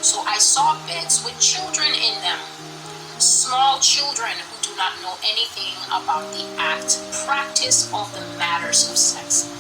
So I saw beds with children in them, small children who do not know anything about the practice of the matters of sex.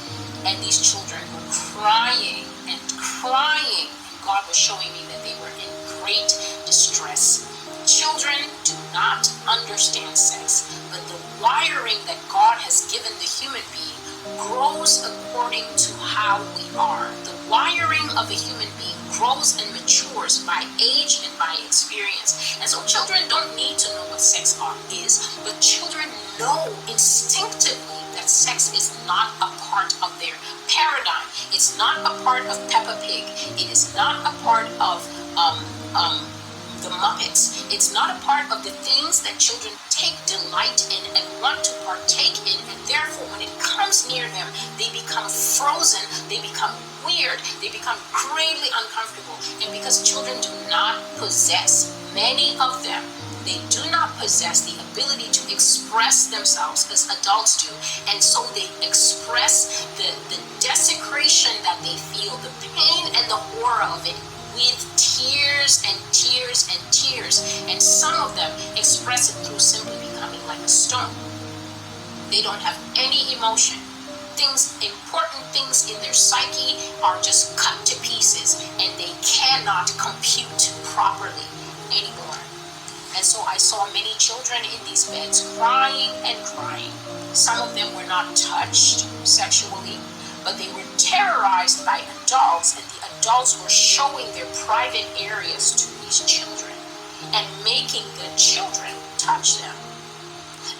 And these children were crying and crying. And God was showing me that they were in great distress. Children do not understand sex, but the wiring that God has given the human being grows according to how we are. The wiring of a human being grows and matures by age and by experience. And so children don't need to know what sex is, but children know instinctively that sex is not a part of their paradigm. It's not a part of Peppa Pig. It is not a part of the Muppets. It's not a part of the things that children take delight in and want to partake in, and therefore when it comes near them, they become frozen, they become weird, they become greatly uncomfortable. And because children do not possess, many of them, they do not possess the ability to express themselves as adults do, and so they express the desecration that they feel, the pain and the horror of it, with tears and tears and tears. And some of them express it through simply becoming like a stone. They don't have any emotion. Important things in their psyche are just cut to pieces, and they cannot compute properly anymore. And so I saw many children in these beds crying and crying. Some of them were not touched sexually, but they were terrorized by adults, and the adults were showing their private areas to these children and making the children touch them.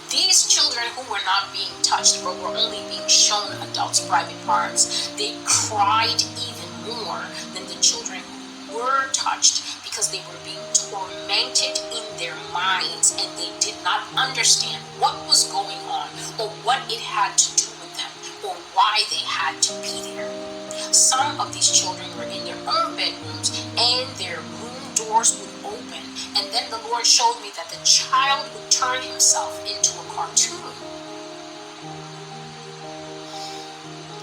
These children who were not being touched but were only being shown adults' private parts, they cried even more than the children who were touched, because they were being tormented in their minds and they did not understand what was going on or what it had to do with them or why they had to be there. Some of these children were in their own bedrooms and their room doors would open, and then the Lord showed me that the child would turn himself into a cartoon.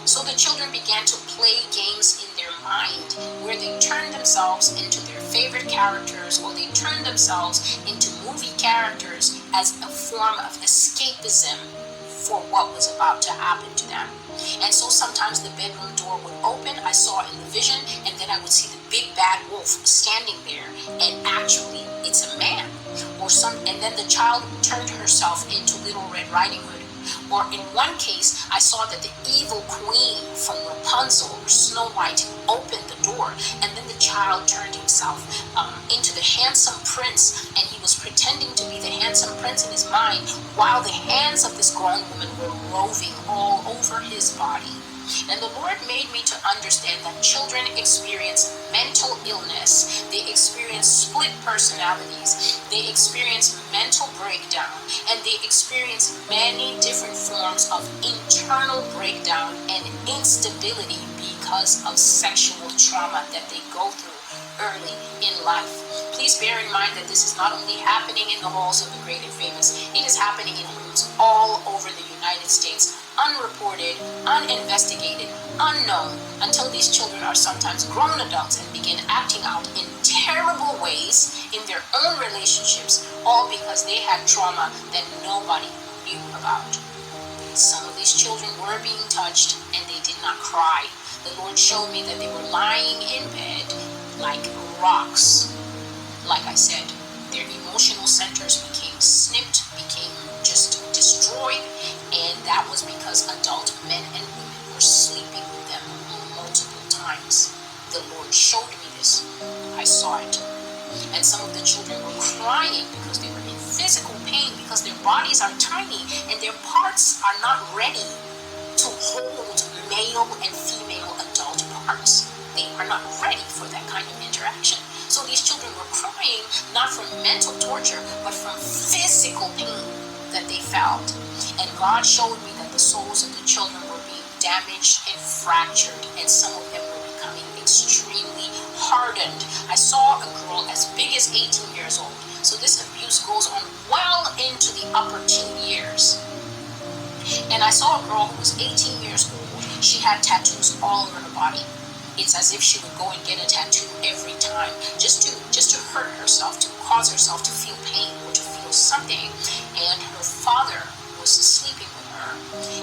So the children began to play games in their mind where they turned themselves into their favorite characters, or they turned themselves into movie characters as a form of escapism for what was about to happen to them. And so sometimes the bedroom door would open, I saw in the vision, and then I would see the big bad wolf standing there, and actually it's a man. And then the child turned herself into Little Red Riding Hood. Or in one case, I saw that the evil queen from Rapunzel or Snow White opened the door, and then the child turned himself into the handsome prince, and he was pretending to be the handsome prince in his mind, while the hands of this grown woman were roving all over his body. And the Lord made me to understand that children experience mental illness, they experience split personalities, they experience mental breakdown, and they experience many different forms of internal breakdown and instability because of sexual trauma that they go through early in life. Please bear in mind that this is not only happening in the halls of the great and famous, it is happening in homes all over the United States, unreported, uninvestigated, unknown, until these children are sometimes grown adults and begin acting out in terrible ways in their own relationships, all because they had trauma that nobody knew about. Some of these children were being touched and they did not cry. The Lord showed me that they were lying in bed like rocks. Like I said, their emotional centers became snipped, became just destroyed, and that was because adult men and women were sleeping with them multiple times. The Lord showed me this. I saw it. And some of the children were crying because they were in physical pain, because their bodies are tiny and their parts are not ready to hold male and female adult parts. They are not ready for that kind of interaction. So these children were crying not from mental torture, but from physical pain that they felt. And God showed me that the souls of the children were being damaged and fractured, and some of them were becoming extremely hardened. I saw a girl as big as 18 years old. So this abuse goes on well into the upper teen years. And I saw a girl who was 18 years old. She had tattoos all over her body. It's as if she would go and get a tattoo every time, just to hurt herself, to cause herself to feel pain or to feel something. And her father was sleeping with her,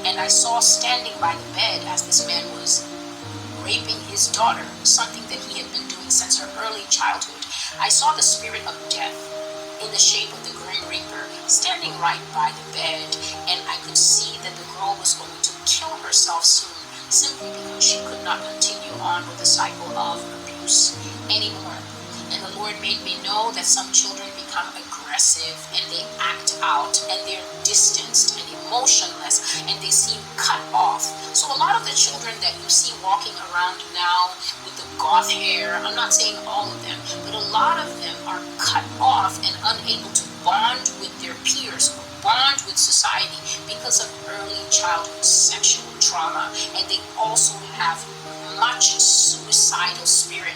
and I saw standing by the bed as this man was raping his daughter, something that he had been doing since her early childhood. I saw the spirit of death in the shape of the Grim Reaper standing right by the bed, and I could see that the girl was going to kill herself soon, simply because she could not continue on with the cycle of abuse anymore. And the Lord made me know that some children become aggressive and they act out and they're distanced and emotionless and they seem cut off. So a lot of the children that you see walking around now with the goth hair, I'm not saying all of them, but a lot of them are cut off and unable to bond with their peers, bond with society because of early childhood sexual trauma. And they also have much suicidal spirit